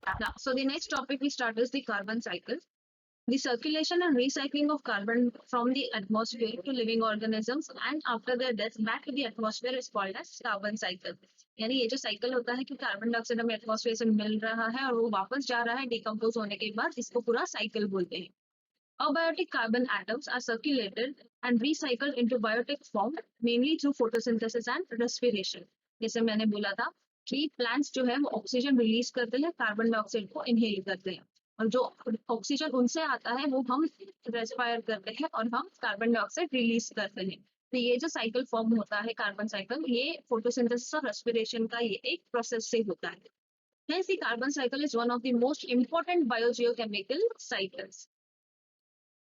Now, so the next topic we start is the carbon cycle. The circulation and recycling of carbon from the atmosphere to living organisms and after their death back to the atmosphere is called as carbon cycle. यानी ये जो cycle होता है कि carbon dioxide हमें atmosphere से मिल रहा है और वो वापस जा रहा है डिकम्पोज होने के बाद, इसको पूरा साइकिल बोलते हैं. Abiotic carbon atoms are circulated and recycled into biotic form mainly through photosynthesis and respiration. जैसे मैंने बोला था कि प्लांट्स जो है वो ऑक्सीजन रिलीज करते हैं, कार्बन डाइऑक्साइड को इनहेल करते हैं और जो ऑक्सीजन उनसे आता है वो हम रेस्पायर करते हैं और हम कार्बन डाइऑक्साइड रिलीज करते हैं. तो ये जो साइकिल फॉर्म होता है कार्बन साइकिल, ये फोटोसिंथेसिस और रेस्पिरेशन का ये एक प्रोसेस से होता है. Hence, the carbon cycle is one of the most important biogeochemical cycles.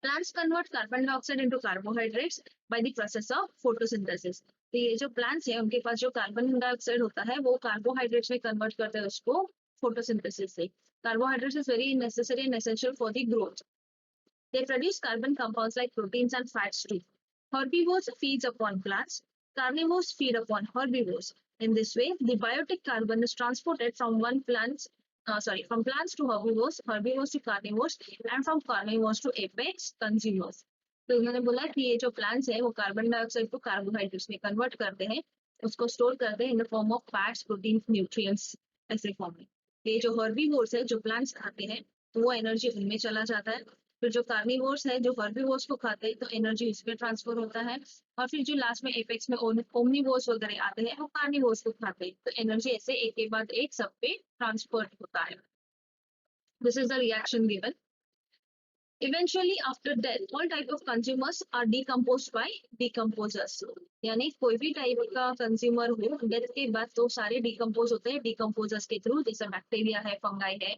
Plants convert carbon dioxide into carbohydrates by the process of photosynthesis. तो ये जो plants है उनके पास जो कार्बन डाइऑक्साइड होता है वो कार्बोहाइड्रेट्स में कन्वर्ट करते हैं उसको फोटोसिंथेसिस से. Carbohydrates is very necessary and essential for the growth. They produce carbon compounds like proteins and fats too. Herbivores feeds upon plants. Carnivores feed upon herbivores. In this way, the biotic carbon is transported from from plants to herbivores, herbivores to carnivores, and from carnivores to apex consumers. तो उन्होंने बोला कि ये जो plants है वो carbon dioxide को carbohydrates में कन्वर्ट करते हैं, उसको स्टोर करते हैं in the form of fats, protein, nutrients ऐसे फॉर्म में. ये जो हर्बीवोर्स है जो प्लांट्स खाते हैं तो वो एनर्जी उनमें चला जाता है. फिर जो कार्निवोर्स है जो हर्बीवोर्स को खाते हैं तो एनर्जी इसमें ट्रांसफर होता है. और फिर जो लास्ट में एपेक्स में ओमनीवोर्स वगैरह आते हैं वो कार्निवोर्स को खाते हैं तो एनर्जी ऐसे एक के बाद एक सब पे ट्रांसफर होता है. This is the reaction given. Eventually, after death, all type of consumers are decomposed by decomposers. यानी कोई भी टाइप का कंज्यूमर हो डेथ के बाद तो सारे डिकम्पोज होते हैं डिकम्पोजर्स के थ्रू, जैसे बैक्टीरिया है, फंगाई है,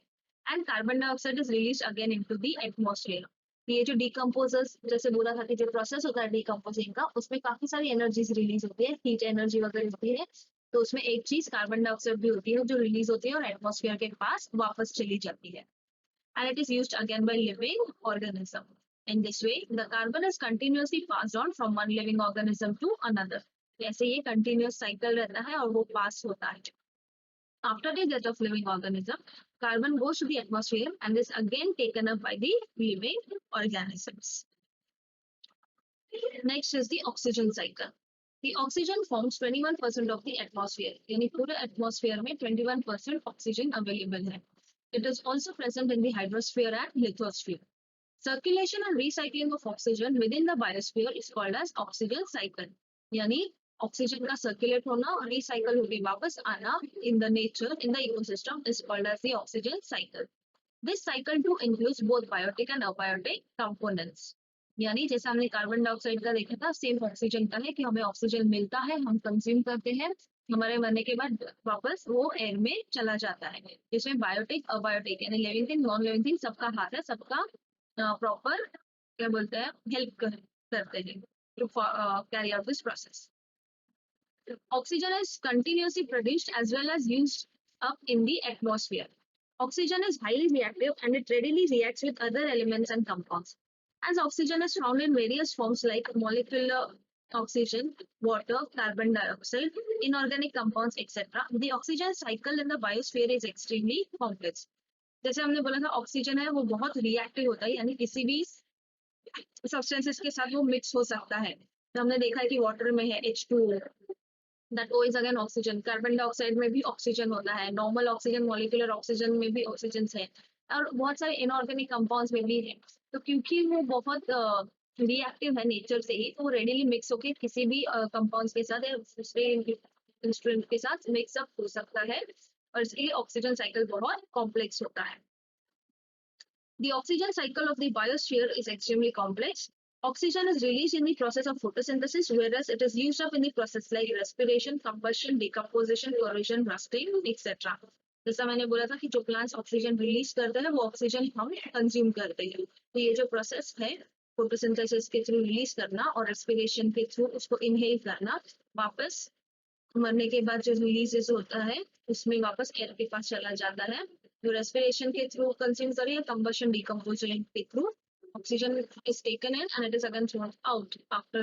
and carbon dioxide is release again into the atmosphere. ये जो डिकम्पोजर्स जैसे बोला था कि जो प्रोसेस होता है डिकम्पोजिंग का उसमें काफी सारी एनर्जीज रिलीज होती है, हीट एनर्जी वगैरह होती है. तो उसमें एक चीज कार्बन डाइऑक्साइड भी होती है जो रिलीज होती है और एटमॉस्फेयर के पास वापस चली जाती है. And it is used again by living organism. In this way, the carbon is continuously passed on from one living organism to another. ऐसे ये continuous cycle रहता है और वो pass होता है. After the death of living organism, carbon goes to the atmosphere and is again taken up by the living organisms. Next is the oxygen cycle. The oxygen forms 21% of the atmosphere. यानी पूरे atmosphere में 21% oxygen available है. It is also present in the hydrosphere and lithosphere. Circulation and recycling of oxygen within the biosphere is called as oxygen cycle. यानी oxygen का circulate होना और recycle होकर वापस आना in the nature, in the ecosystem is called as the oxygen cycle. This cycle too includes both biotic and abiotic components. यानी जैसा हमने कार्बन डाइऑक्साइड का देखा था सेम ऑक्सीजन का है कि हमें ऑक्सीजन मिलता है, हम कंज्यूम करते हैं, हमारे मरने के बाद वापस वो एयर में चला जाता है. इसमें बायोटिक अबायोटिक यानी living thing non living thing सबका हाथ है, सबका प्रॉपर क्या बोलते हैं हेल्प करते हैं to carry out this process. Oxygen is continuously produced as well as used up in the atmosphere. Oxygen is highly reactive and it readily reacts with other elements and compounds. As oxygen is found in various forms like molecular oxygen, water, carbon dioxide, inorganic compounds, etc., the oxygen cycle in the biosphere is extremely complex. जैसे हमने बोला था oxygen है वो बहुत reactive होता है, यानी किसी भी सब्सटेंसेस के साथ वो मिक्स हो सकता है. तो हमने देखा है कि वाटर में है H2O, that O is again oxygen. Carbon dioxide में भी ऑक्सीजन होता है, नॉर्मल ऑक्सीजन, मॉलिक्यूलर ऑक्सीजन में भी ऑक्सीजन है और बहुत सारे इनऑर्गेनिक कंपाउंड्स में भी है. तो क्योंकि वो बहुत रिएक्टिव है नेचर से ही तो वो रेडिली मिक्स होकर किसी भी कंपाउंड्स के साथ या दूसरे इंस्ट्रूमेंट के साथ मिक्सअप हो सकता है और इसके लिए ऑक्सीजन साइकिल बहुत कॉम्प्लेक्स होता है. The oxygen cycle of the biosphere is extremely complex. Oxygen is released in the process of photosynthesis, whereas it is used up in the process like respiration, combustion, decomposition, corrosion, rusting, etc. जैसा मैंने बोला था कि जो plants oxygen release करते हैं वो oxygen हम कंज्यूम करते हैं. तो ये जो प्रोसेस है फोटोसिंथेसिस के थ्रू रिलीज करना और रेस्पिरेशन के थ्रू उसको इनहेल करना, वापस मरने के बाद जो रिलीज होता है उसमें वापस एयर के पास चला जाता है. जो रेस्पिरेशन के थ्रू कंज्यूम करिए, कंबशन डिकम्पोजिशन के through oxygen is taken in and it is again thrown out after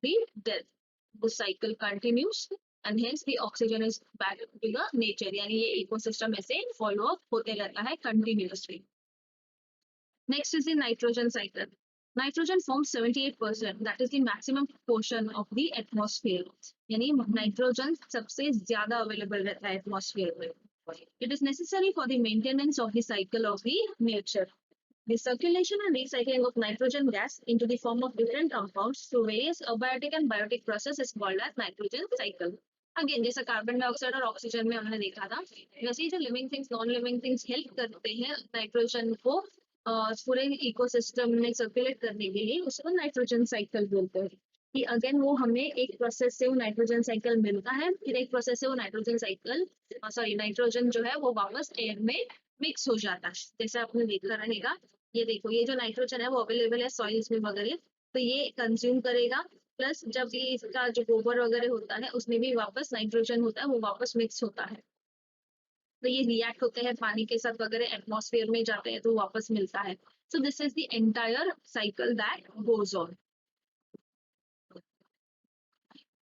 the death. The cycle continues and hence the oxygen is back to the nature. यानी ये ecosystem ऐसे follow up होते रहता है continuously. Next is the nitrogen cycle. Nitrogen forms 78%, that is the maximum portion of the atmosphere. यानी nitrogen सबसे ज्यादा available रहता है atmosphere में. It is necessary for the maintenance of the cycle of the nature. The circulation and recycling of nitrogen gas into the form of different compounds through various abiotic and biotic process is called as nitrogen cycle. Again जैसा carbon dioxide और oxygen में हमने देखा था, वैसे ही जो living things non living things help करते हैं नाइट्रोजन को पूरे इकोसिस्टम में सर्कुलेट करने के लिए, उसको नाइट्रोजन साइकिल बोलते हैं. कि अगेन वो हमें एक प्रोसेस से वो नाइट्रोजन साइकिल मिलता है, फिर एक प्रोसेस से वो नाइट्रोजन साइकिल नाइट्रोजन जो है वो वापस एयर में मिक्स हो जाता है. जैसे आपने देखा रहेगा, ये देखो ये जो नाइट्रोजन है वो अवेलेबल है सॉइल्स में वगैरह, तो ये कंज्यूम करेगा, प्लस जब ये इसका जो गोबर वगैरह होता है उसमें भी वापस नाइट्रोजन होता है, वो वापस मिक्स होता है, तो ये रिएक्ट होते हैं पानी के साथ वगैरह, एटमॉस्फेयर में जाते हैं तो वापस मिलता है. So this is the entire cycle that goes on.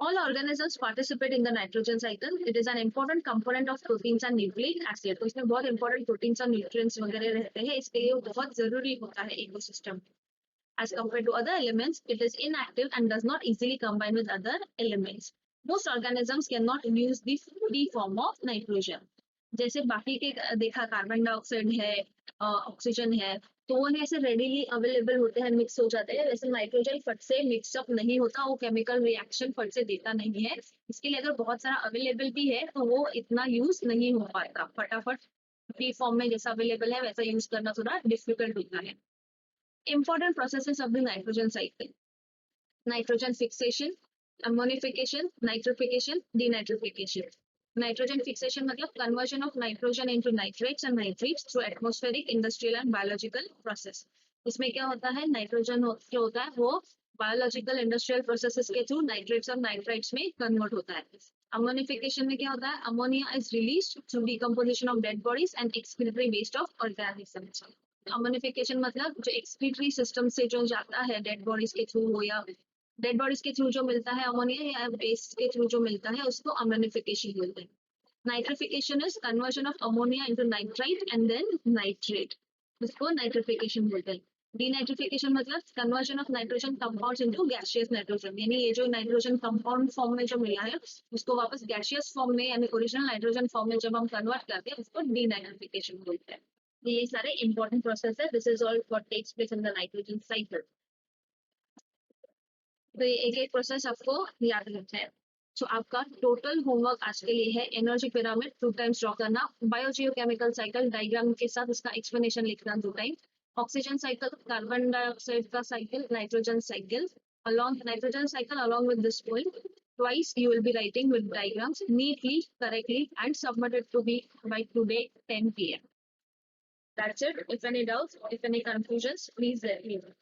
All organisms participate in the nitrogen cycle. It is an important component of proteins and nucleic acid. तो इसमें बहुत important proteins और nutrients वगैरह रहते हैं, इसके लिए बहुत जरूरी होता है ecosystem. As compared to other elements, it is inactive and does not easily combine with other elements. Most organisms cannot use the free form of nitrogen. जैसे बाकी के देखा कार्बन डाइऑक्साइड है, ऑक्सीजन है, तो वो ऐसे रेडीली अवेलेबल होते हैं, मिक्स हो जाते हैं. वैसे नाइट्रोजन फट से मिक्सअप नहीं होता, वो केमिकल रिएक्शन फट से देता नहीं है. इसके लिए अगर बहुत सारा अवेलेबल भी है तो वो इतना यूज नहीं हो पाता. फटाफट फ्री फॉर्म में जैसा अवेलेबल है वैसा यूज करना थोड़ा डिफिकल्ट होता है. Important processes of the nitrogen cycle: nitrogen fixation, ammonification, nitrification, denitrification. Nitrogen fixation मतलब conversion of nitrogen into nitrates and nitrites through atmospheric, industrial and biological process. इसमें क्या होता है, नाइट्रोजन जो होता है वो बायोलॉजिकल इंडस्ट्रियल प्रोसेसेस के थ्रू नाइट्रेट्स और नाइट्राइट्स में कन्वर्ट होता है. अमोनिफिकेशन में क्या होता है, ammonia is released through decomposition of dead bodies and excretory waste of organisms. Ammonification मतलब जो एक्सक्रीटरी सिस्टम से जो जाता है डेड बॉडीज के थ्रू हो या डेड बॉडीज के थ्रू जो मिलता है अमोनिया या वेस्ट के थ्रू जो मिलता है उसको अमोनिफिकेशन बोलते हैं. Nitrification is conversion of ammonia into nitrite and then nitrate, उसको नाइट्रिफिकेशन बोलते हैं. डीनाइट्रिफिकेशन मतलब conversion of nitrogen compounds into gaseous nitrogen, यानी ये जो नाइट्रोजन कंपाउंड फॉर्म में जो मिला है उसको वापस गैसियस फॉर्म में यानी ओरिजिनल नाइट्रोजन फॉर्म में जब हम कन्वर्ट करते हैं उसको डीनाइट्रिफिकेशन बोलते हैं. ये सारे इंपॉर्टेंट प्रोसेस है. This is all what takes place in the nitrogen cycle. तो ये एक एक प्रोसेस आपको याद रखना है. सो आपका टोटल होमवर्क आज के लिए है एनर्जी पिरामिड 2 टाइम्स ड्रॉ करना, बायोजियोकेमिकल साइकिल डायग्राम के साथ उसका एक्सप्लेनेशन लिखना 2 time, oxygen cycle, carbon dioxide का cycle, nitrogen cycle, along nitrogen cycle along with this poem twice you will be writing with diagrams neatly, correctly and submitted to be by today 10 p.m. That's it. If any doubts, if any confusions, please let me know.